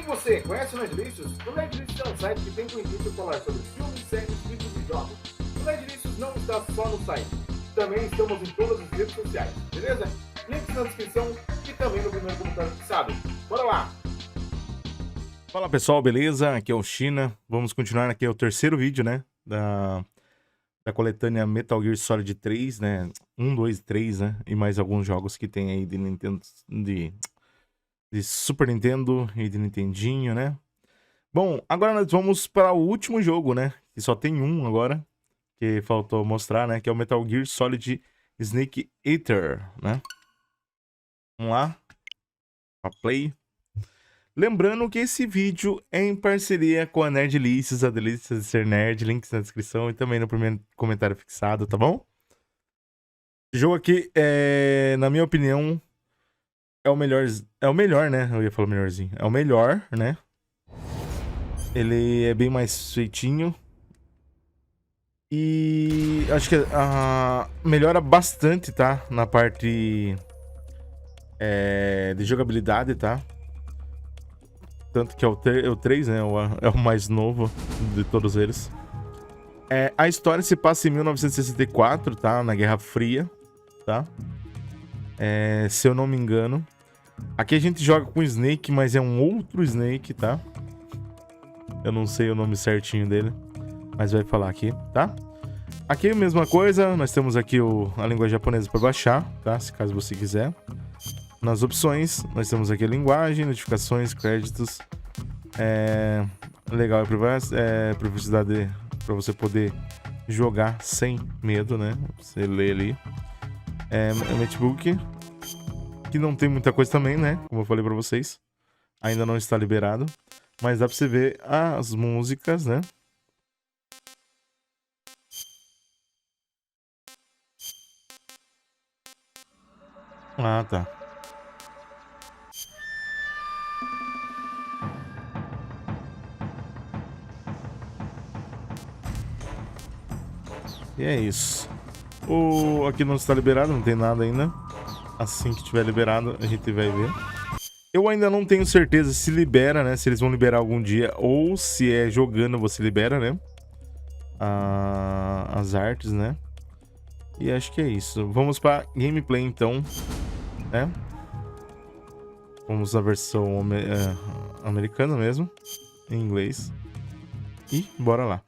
você conhece o Nerdlicious? O Nerdlicious é um site que tem o intuito de falar sobre filmes, séries, livros e jogos. O Nerdlicious não está só no site, também estamos em todas as redes sociais, beleza? Links na descrição e também no primeiro comentário fixado. Bora lá! Fala pessoal, beleza? Aqui é o SHINA. Vamos continuar aqui, é o terceiro vídeo, né? Da coletânea Metal Gear Solid 3, né? 1, 2, 3, né? E mais alguns jogos que tem aí de Nintendo, de Super Nintendo e de Nintendinho, né? Bom, agora nós vamos para o último jogo, né? Que só tem um agora, que faltou mostrar, né? Que é o Metal Gear Solid Snake Eater, né? Vamos lá. Pra play. Lembrando que esse vídeo é em parceria com a Nerdlicious, a delícia de ser nerd, links na descrição e também no primeiro comentário fixado, tá bom? Esse jogo aqui, na minha opinião, é o melhor, né? Eu ia falar melhorzinho. É o melhor, né? Ele é bem mais feitinho. E acho que melhora bastante, tá? Na parte de jogabilidade, tá? Tanto que é o 3, né? É o mais novo de todos eles. A história se passa em 1964, tá? Na Guerra Fria, tá? Se eu não me engano. Aqui a gente joga com o Snake, mas é um outro Snake, tá? Eu não sei o nome certinho dele, mas vai falar aqui, tá? Aqui a mesma coisa, nós temos aqui a língua japonesa para baixar, tá? Se caso você quiser. Nas opções, nós temos aqui a linguagem, notificações, créditos. Legal e privacidade para você poder jogar sem medo, né? Você lê ali. Matchbook, que não tem muita coisa também, né? Como eu falei para vocês. Ainda não está liberado. Mas dá pra você ver as músicas, né? Ah, tá. E é isso. Aqui não está liberado, não tem nada ainda. Assim que tiver liberado, a gente vai ver. Eu ainda não tenho certeza se libera, né? Se eles vão liberar algum dia ou se é jogando você libera, né? As artes, né? E acho que é isso. Vamos para gameplay então, né? Vamos na versão americana mesmo, em inglês. E bora lá.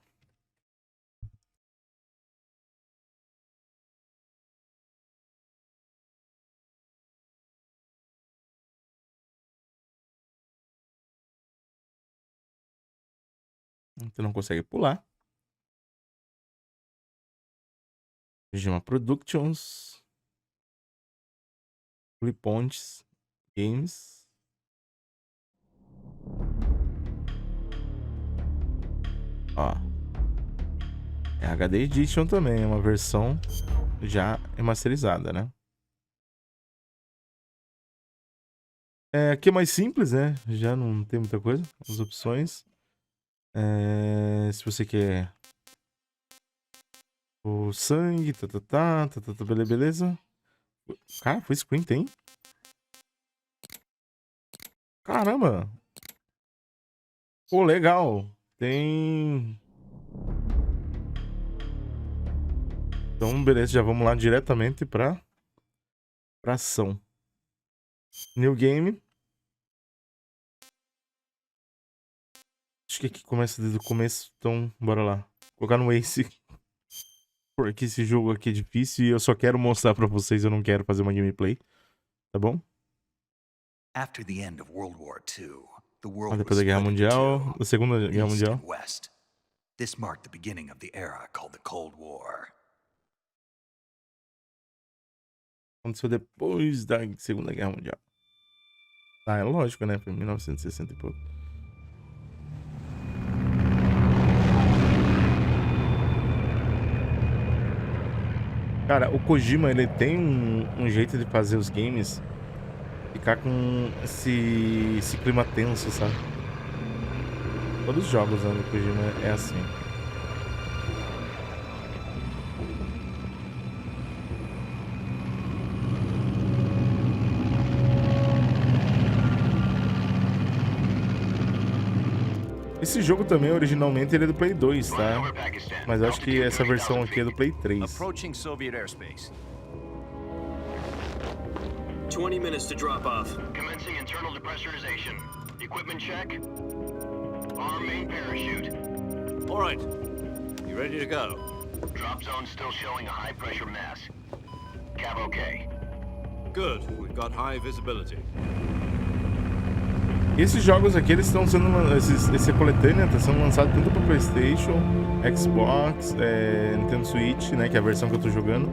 Você não consegue pular. Regima Productions. Clipontes. Games. Ó. É HD Edition também. É uma versão já remasterizada, né? Aqui é mais simples, né? Já não tem muita coisa. As opções. Se você quer o sangue, beleza. Cara, foi sprint, hein? Caramba! Pô, legal. Tem... Então, beleza, já vamos lá diretamente pra ação. New Game. Acho que aqui começa desde o começo, então bora lá. Vou colocar no Ace. Porque esse jogo aqui é difícil e eu só quero mostrar pra vocês, eu não quero fazer uma gameplay. Tá bom? Depois da Guerra Mundial, da Segunda Guerra Mundial. This marked the beginning of the era called the Cold War. Aconteceu depois da Segunda Guerra Mundial. É lógico, né? Foi em 1960 e pouco. Cara, o Kojima, ele tem um jeito de fazer os games ficar com esse clima tenso, sabe? Todos os jogos, né, do Kojima é assim. Esse jogo também, originalmente, ele é do Play 2, tá? Mas eu acho que essa versão aqui é do Play 3. Approaching Soviet airspace. 20 minutes to drop off. Commencing internal depressurization. Equipment check. Arm main parachute. All right. You ready to go? Drop zone still showing a high pressure mass. Cav okay. Good. We've got high visibility. Esses jogos aqui, eles estão sendo... Esse coletânea está sendo lançado tanto para PlayStation, Xbox, Nintendo Switch, né? Que é a versão que eu tô jogando.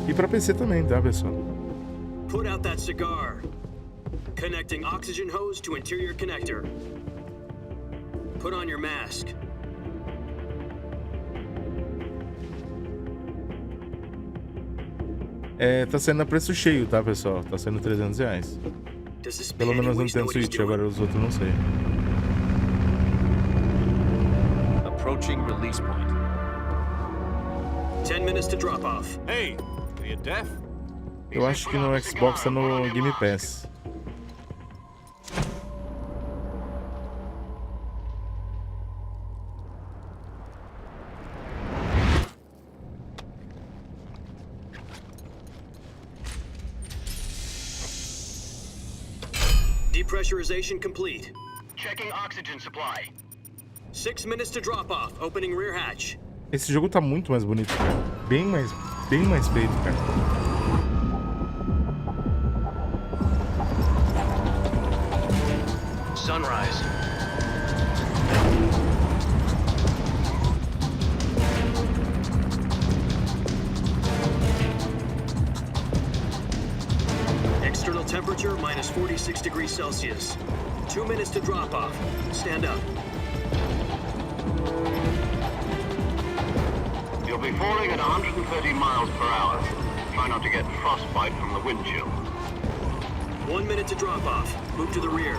E para PC também, tá, pessoal? Put out that cigar. Connecting oxygen hose to interior connector. Put on your mask. Tá saindo a preço cheio, tá, pessoal? Tá saindo R$300. Pelo menos no Nintendo Switch, agora os outros não sei. Approaching release point. 10 minutes to drop off. Hey, are you deaf? Eu acho que no Xbox tá no Game Pass. Depressurization complete. Checking oxygen supply. 6 minutes to drop off. Opening rear hatch. Esse jogo tá muito mais bonito, cara. Bem mais feito, cara. Sunrise. External temperature minus 46 degrees Celsius. 2 minutes to drop off. Stand up. You'll be falling at 130 miles per hour. Try not to get frostbite from the wind chill. 1 minute to drop off. Move to the rear.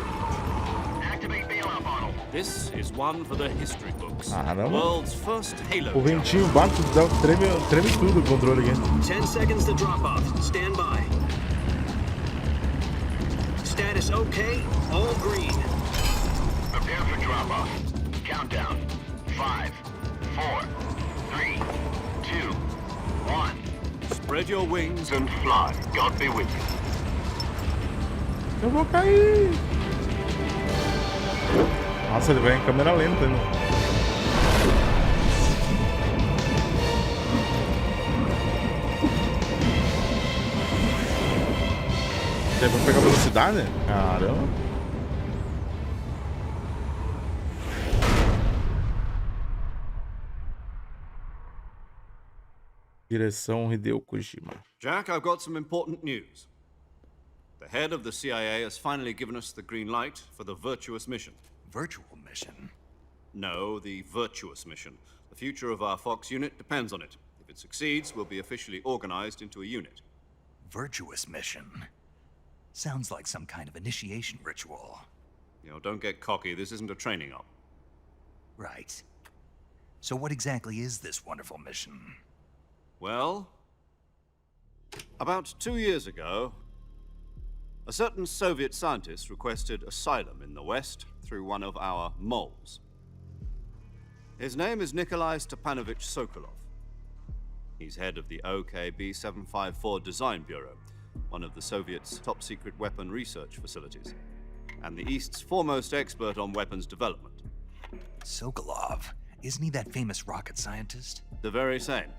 Activate bailout bottle. This is one for the history books. Caramba. World's first Halo. O ventinho bate, treme tudo o controle aqui. 10 seconds to drop off. Stand by. Status okay. All green. Prepare for drop off. Countdown. 5, 4, 3, 2, 1. Spread your wings And fly. God be with you. Eu vou cair. Nossa, ele vai em câmera lenta, né? Vai pegar velocidade? Caramba. Direção Hideo Kojima. Jack, I've got some important news. The head of the CIA has finally given us the green light for the virtuous mission. Virtual mission? No, the virtuous mission. The future of our Fox unit depends on it. If it succeeds, we'll be officially organized into a unit. Virtuous mission? Sounds like some kind of initiation ritual. You know, don't get cocky. This isn't a training op. Right. So what exactly is this wonderful mission? Well, about 2 years ago, a certain Soviet scientist requested asylum in the West through one of our moles. His name is Nikolai Stepanovich Sokolov. He's head of the OKB-754 Design Bureau, one of the Soviets' top-secret weapon research facilities, and the East's foremost expert on weapons development. Sokolov? Isn't he that famous rocket scientist? The very same.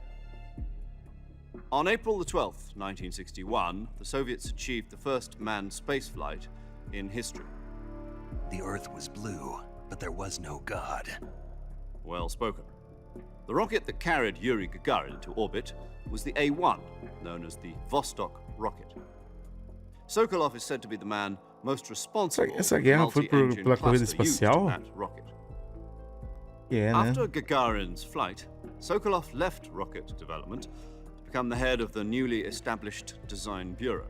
On April the 12th, 1961, the Soviets achieved the first manned spaceflight in history. The Earth was blue, but there was no God. Well spoken. The rocket that carried Yuri Gagarin to orbit was the A-1, known as the Vostok rocket. Sokolov is said to be the man most responsible Essa guerra foi pela corrida espacial? rocket. É, né? After Gagarin's flight, Sokolov left rocket development to become the head of the newly established Design Bureau.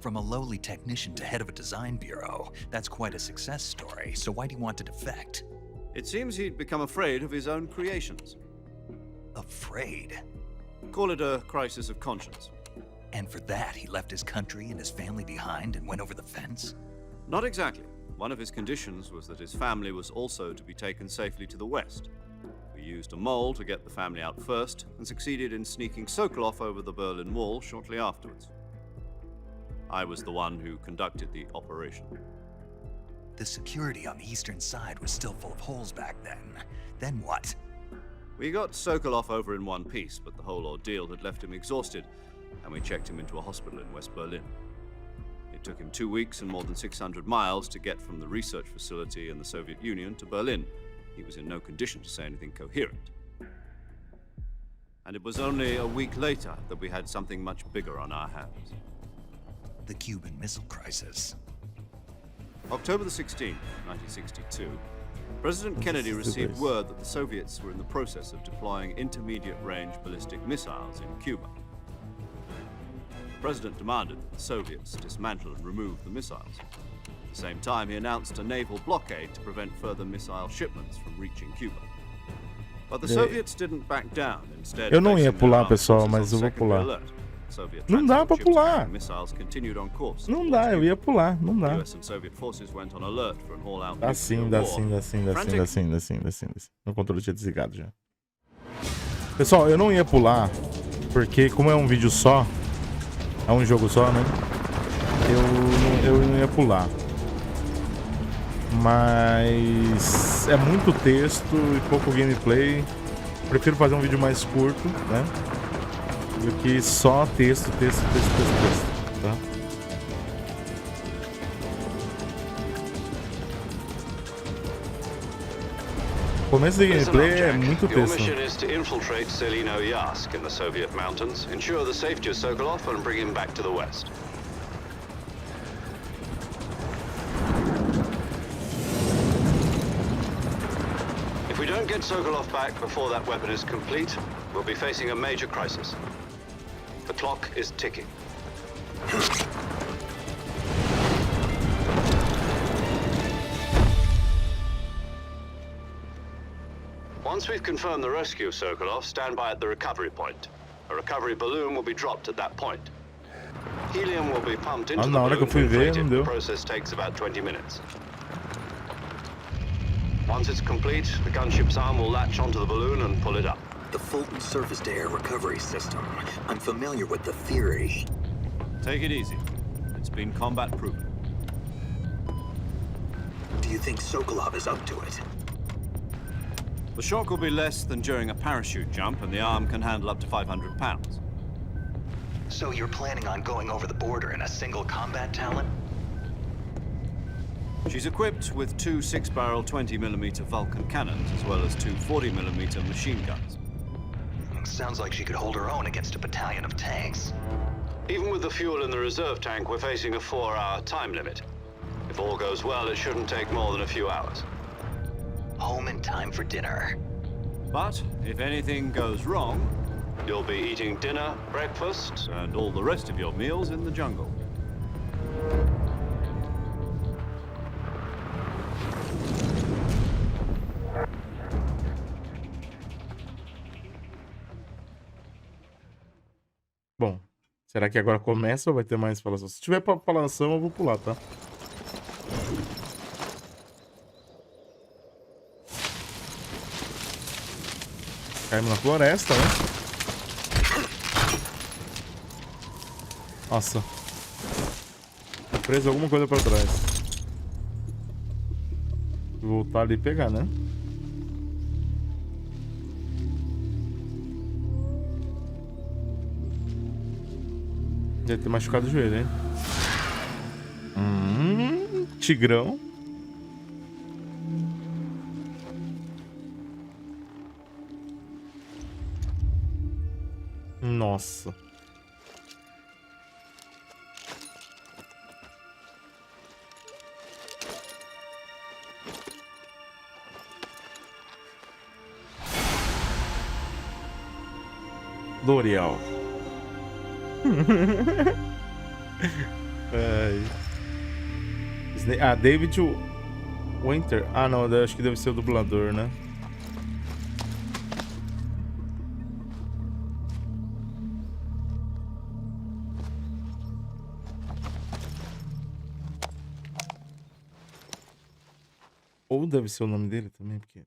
From a lowly technician to head of a design bureau, that's quite a success story, so why'd he want to defect? It seems he'd become afraid of his own creations. Afraid? Call it a crisis of conscience. And for that, he left his country and his family behind and went over the fence? Not exactly. One of his conditions was that his family was also to be taken safely to the west. We used a mole to get the family out first and succeeded in sneaking Sokolov over the Berlin Wall shortly afterwards. I was the one who conducted the operation. The security on the eastern side was still full of holes back then. Then what? We got Sokolov over in one piece, but the whole ordeal had left him exhausted, and we checked him into a hospital in West Berlin. It took him 2 weeks and more than 600 miles to get from the research facility in the Soviet Union to Berlin. He was in no condition to say anything coherent. And it was only a week later that we had something much bigger on our hands. The Cuban Missile Crisis. October the 16th, 1962, President Kennedy received word that the Soviets were in the process of deploying intermediate-range ballistic missiles in Cuba. The President demanded that the Soviets dismantle and remove the missiles. At the same time, he announced a naval blockade to prevent further missile shipments from reaching Cuba. But the Soviets didn't back down. Instead, Eu não ia pular, pessoal, mas eu vou pular. Não dá pra pular. Não dá, eu ia pular, não dá. Dá sim. Meu controle tinha desligado já. Pessoal, eu não ia pular, porque como é um vídeo só, é um jogo só, né? Eu não ia pular. Mas é muito texto e pouco gameplay. Prefiro fazer um vídeo mais curto, né? Do que só texto, tá? O começo do gameplay é muito texto. Your mission is to infiltrate Selino-Yarsk in the Soviet mountains, ensure the safety of Sokolov and bring him back to the west. If we don't get Sokolov back before that weapon is complete, we'll be facing a major crisis. The clock is ticking. Once we've confirmed the rescue of Sokolov, stand by at the recovery point. A recovery balloon will be dropped at that point. Helium will be pumped into the balloon to inflate it. The process takes about 20 minutes. Once it's complete, the gunship's arm will latch onto the balloon and pull it up. The Fulton surface-to-air recovery system. I'm familiar with the theory. Take it easy. It's been combat-proven. Do you think Sokolov is up to it? The shock will be less than during a parachute jump, and the arm can handle up to 500 pounds. So you're planning on going over the border in a single combat talent? She's equipped with 2 6-barrel 20mm Vulcan cannons, as well as 2 40mm machine guns. Sounds like she could hold her own against a battalion of tanks. Even with the fuel in the reserve tank, we're facing a 4-hour time limit. If all goes well, it shouldn't take more than a few hours. Home in time for dinner. But if anything goes wrong, you'll be eating dinner, breakfast, and all the rest of your meals in the jungle. Bom, será que agora começa ou vai ter mais falação? Se tiver falação, eu vou pular, tá? Caímos na floresta, né? Nossa. Tá preso alguma coisa pra trás. Vou voltar ali e pegar, né? Deve ter machucado o joelho, hein? Tigrão. Nossa. L'Oreal. David Winter. Ah, não, acho que deve ser o dublador, né? Ou deve ser o nome dele também, porque... Não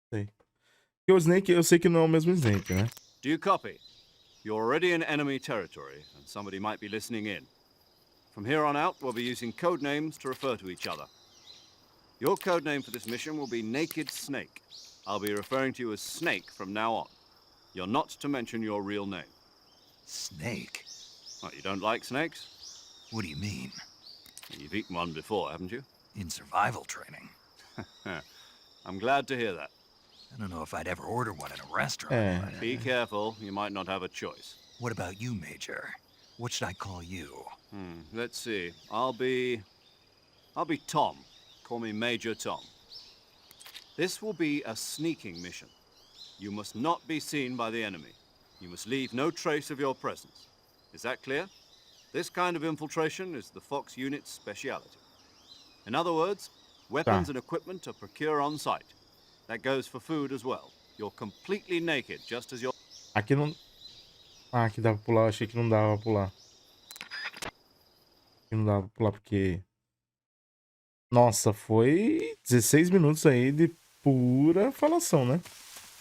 sei. Porque o Snake, eu sei que não é o mesmo Snake, né? Do you copy? You're already in enemy territory, and somebody might be listening in. From here on out, we'll be using code names to refer to each other. Your code name for this mission will be Naked Snake. I'll be referring to you as Snake from now on. You're not to mention your real name. Snake? What, you don't like snakes? What do you mean? You've eaten one before, haven't you? In survival training? I'm glad to hear that. I don't know if I'd ever order one in a restaurant. But, Be careful, you might not have a choice. What about you, Major? What should I call you? Let's see. I'll be Tom. Call me Major Tom. This will be a sneaking mission. You must not be seen by the enemy. You must leave no trace of your presence. Is that clear? This kind of infiltration is the Fox unit's speciality. In other words, weapons and equipment are procured on site. That goes for food as well. You're completely naked, just as you're... Aqui não... Ah, aqui dá pra pular. Eu achei que não dava pra pular. Aqui não dava pra pular porque... Nossa, foi 16 minutos aí de pura falação, né?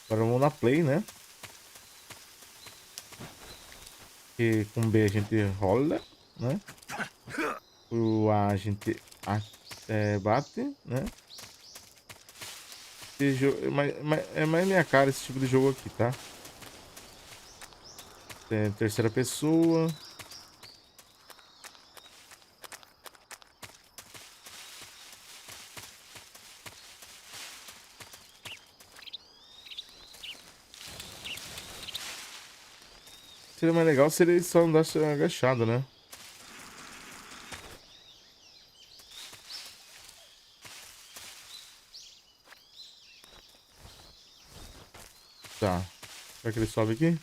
Agora vamos na play, né? E com B a gente rola, né? O A a gente bate, né? É mais minha cara esse tipo de jogo aqui, tá? Tem terceira pessoa. Seria mais legal se ele só andasse agachado, né? Tá. Será que ele sobe aqui?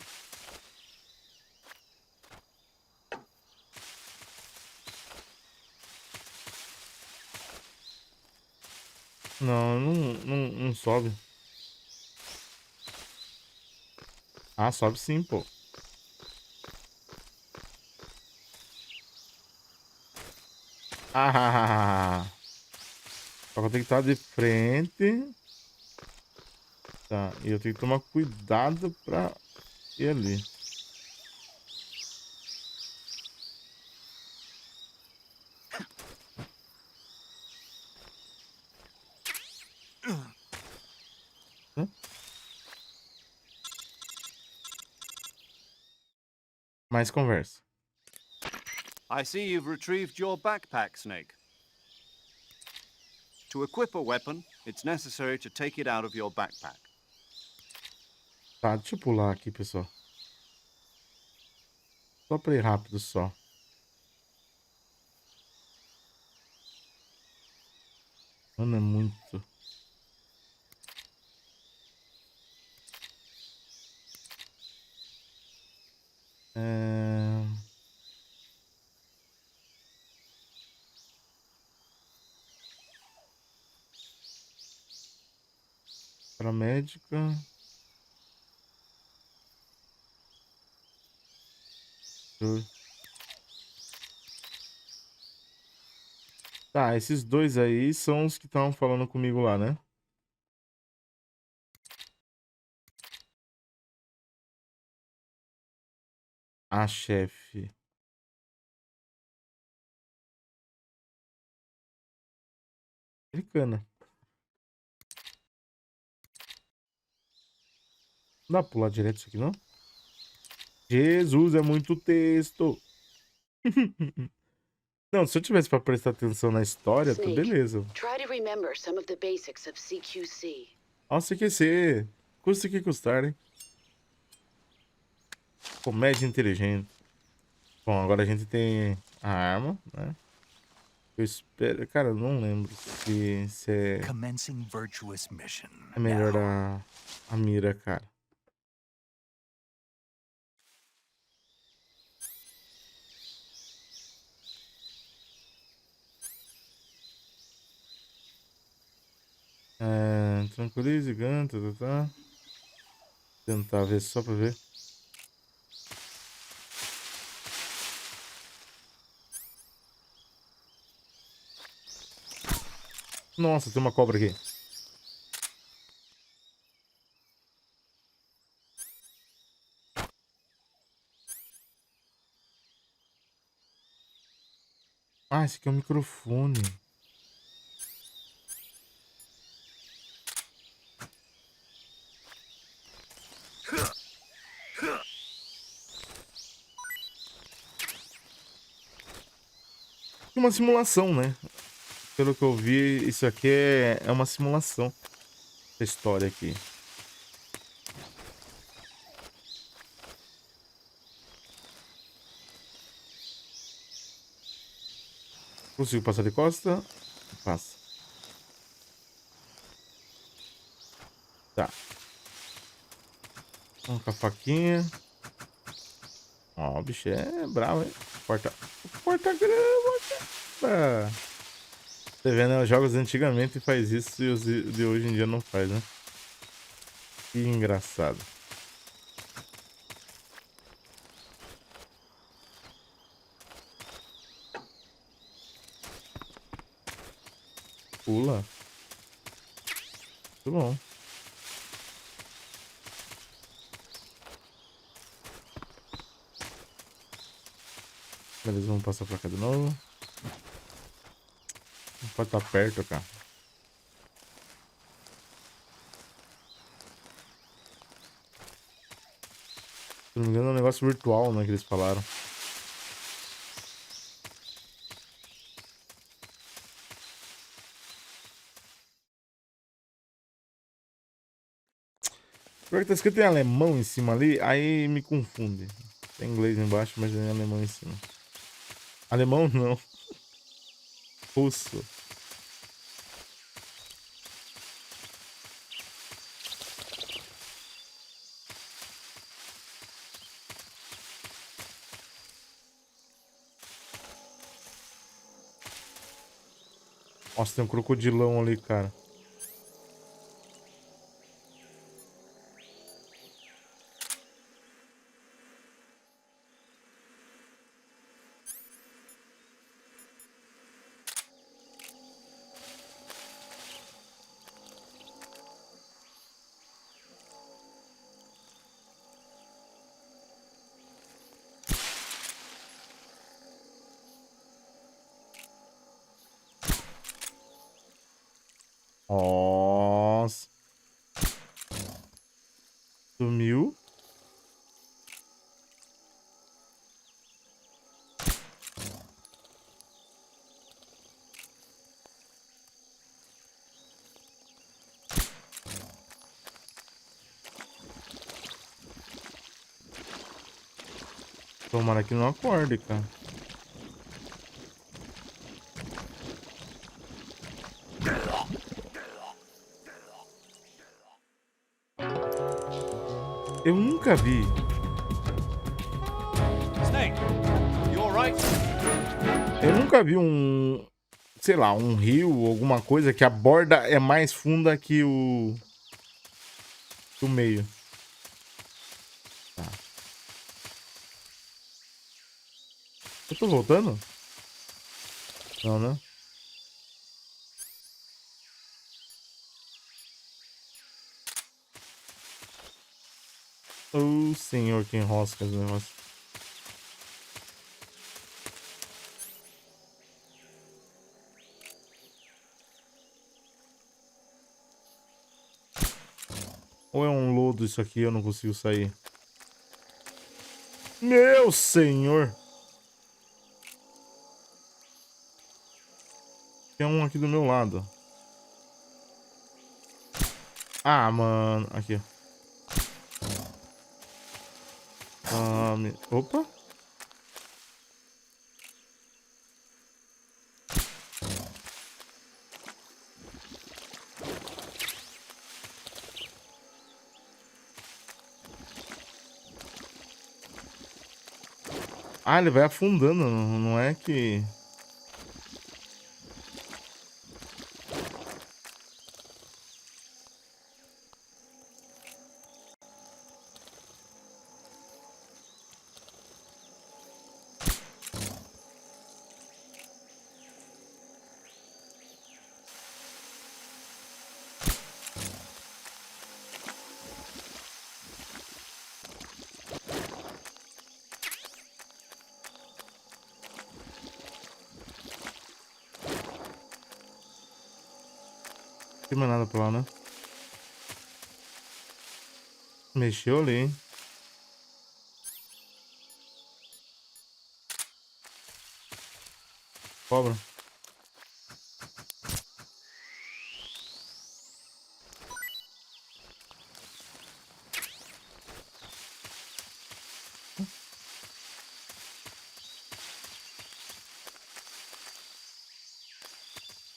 Não, não sobe. Ah, sobe sim, pô. Ah, só que eu tenho que estar de frente. Tá, e eu tenho que tomar cuidado pra ir ali. Mais conversa. I see you've retrieved your backpack, Snake. To equip a weapon, it's necessary to take it out of your backpack. Tá, deixa eu pular aqui, pessoal. Só pra ir rápido, só. Mano, é muito... Para médica. Tá, esses dois aí são os que estavam falando comigo lá, né? Ah, chefe. Americana. Não dá pra pular direto isso aqui, não? Jesus, é muito texto. Não, se eu tivesse pra prestar atenção na história, tá beleza. Ó, CQC. Custa que custar, hein? Comédia inteligente. Bom, agora a gente tem a arma, né? Eu espero... Cara, eu não lembro se é... É melhor a mira, cara. Tranquilize, ganta, tá. Tentar ver só pra ver. Nossa, tem uma cobra aqui. Ah, esse aqui é o microfone. Uma simulação, né? Pelo que eu vi, isso aqui é uma simulação. Essa história aqui. Consigo passar de costa? Passa. Tá. Vamos com a faquinha. Ó, o bicho é bravo, hein? Porta-grama, cara. Você vê, né? Os jogos de antigamente faz isso e os de hoje em dia não faz, né? Que engraçado. Pula. Muito bom. Beleza, vamos passar pra cá de novo. Não pode estar perto, cara. Se não me engano é um negócio virtual, né, que eles falaram. Pior que tá escrito em alemão em cima ali, aí me confunde. Tem inglês embaixo, mas é em alemão em cima. Alemão não. Russo. Nossa, tem um crocodilão ali, cara. Nossa. Sumiu. Tomara que não acorde, cara. Eu nunca vi. Snake, you alright? Eu nunca vi um, sei lá, um rio, alguma coisa que a borda é mais funda que o meio. Tá. Eu tô voltando? Não, né? Oh, senhor, que enrosca esse negócio. Ou é um lodo isso aqui, eu não consigo sair. Meu senhor! Tem um aqui do meu lado. Ah, mano. Aqui, ó. Opa! Ah, ele vai afundando, não é que... Não tem mais nada pra lá, né? Mexeu ali, hein? Cobra.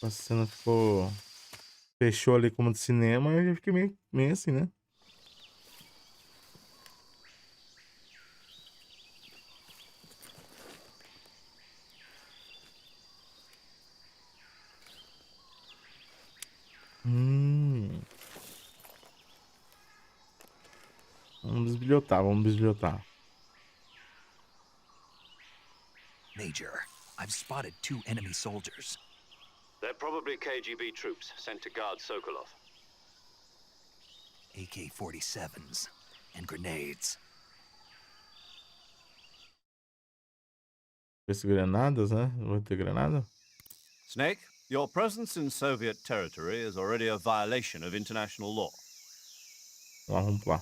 A cena ficou... Fechou ali como de cinema, eu já fiquei meio assim, né? Vamos bisbilhotar, vamos bisbilhotar. Major, I've spotted 2 enemy soldiers. They're probably KGB troops sent to guard Sokolov. AK-47s and grenades. Esse granadas, né? Vai ter granada? Snake, your presence in Soviet territory is already a violation of international law. Vamos lá.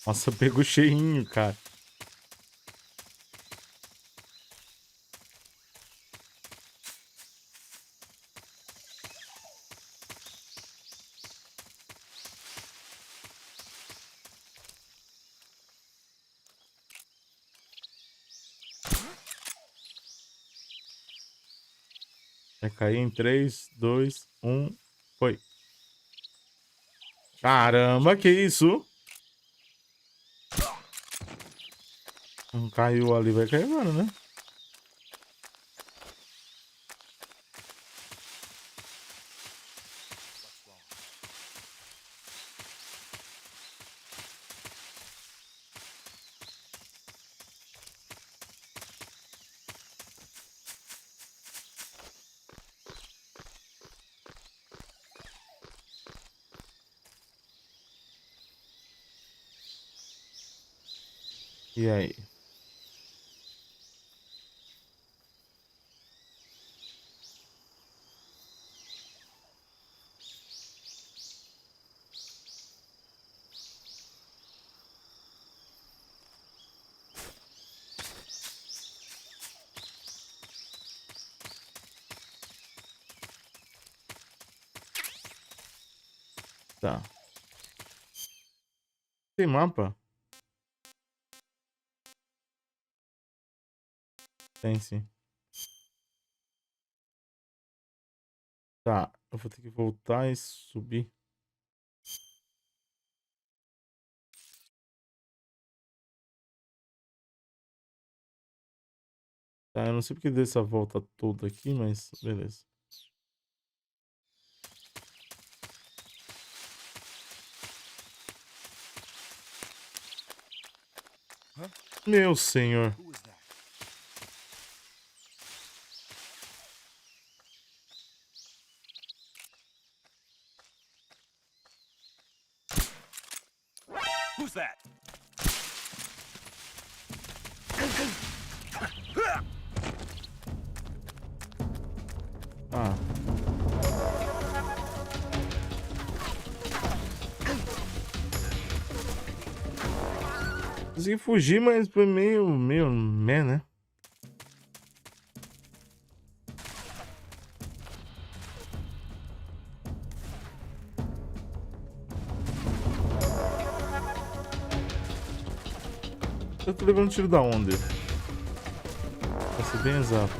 Nossa, pegou cheinho, cara. Vai cair em 3, 2, 1. Foi. Caramba, que isso? Não caiu ali, vai cair agora, né? E aí? Tá. Tem mapa? Tem sim. Tá, eu vou ter que voltar e subir. Tá, eu não sei porque deu essa volta toda aqui, mas beleza. Meu senhor. Who's that? Ah. Consegui fugir, mas foi meio meh, né? Eu tô levando tiro da onde? Pra ser bem exato.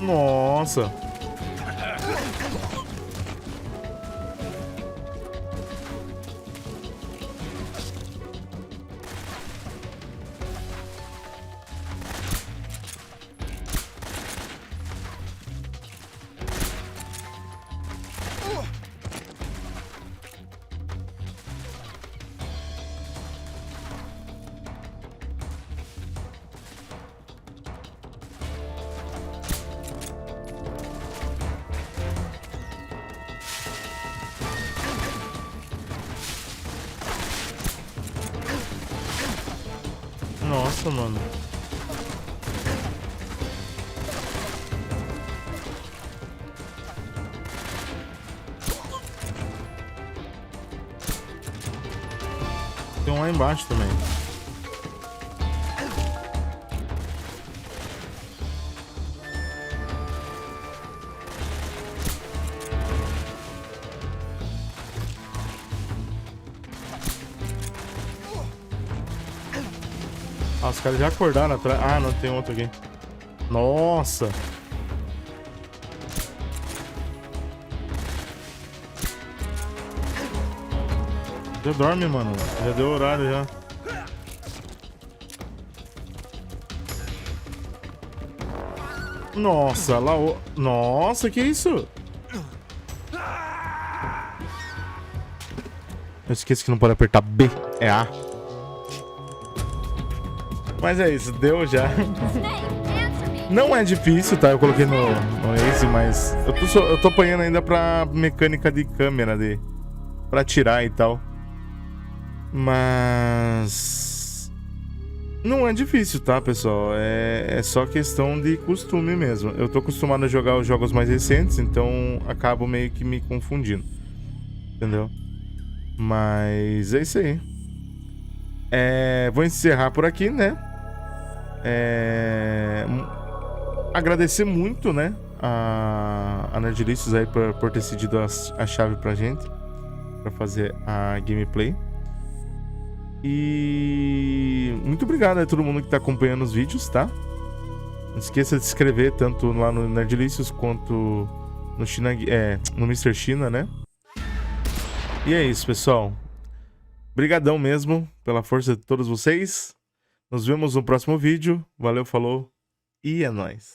Nossa! Nossa, mano. Tem um lá embaixo também. Ah, os caras já acordaram atrás. Ah, não, tem outro aqui. Nossa! Já dorme, mano. Já deu horário já. Nossa, lá o... Nossa, que isso? Eu esqueci que não pode apertar B, é A. Mas é isso, deu já. Não é difícil, tá? Eu coloquei no Ace, mas eu tô apanhando ainda pra mecânica de câmera, pra tirar e tal. Mas... não é difícil, tá, pessoal? É só questão de costume mesmo. Eu tô acostumado a jogar os jogos mais recentes, então acabo meio que me confundindo. Entendeu? Mas é isso aí. Vou encerrar por aqui, né? Agradecer muito, né, a Nerdlicious aí por ter cedido a chave pra gente pra fazer a gameplay. E muito obrigado a todo mundo que tá acompanhando os vídeos, tá? Não esqueça de se inscrever tanto lá no Nerdlicious quanto no SHINA, no Mr. SHINA, né? E é isso, pessoal. Obrigadão mesmo pela força de todos vocês. Nos vemos no próximo vídeo. Valeu, falou e é nóis.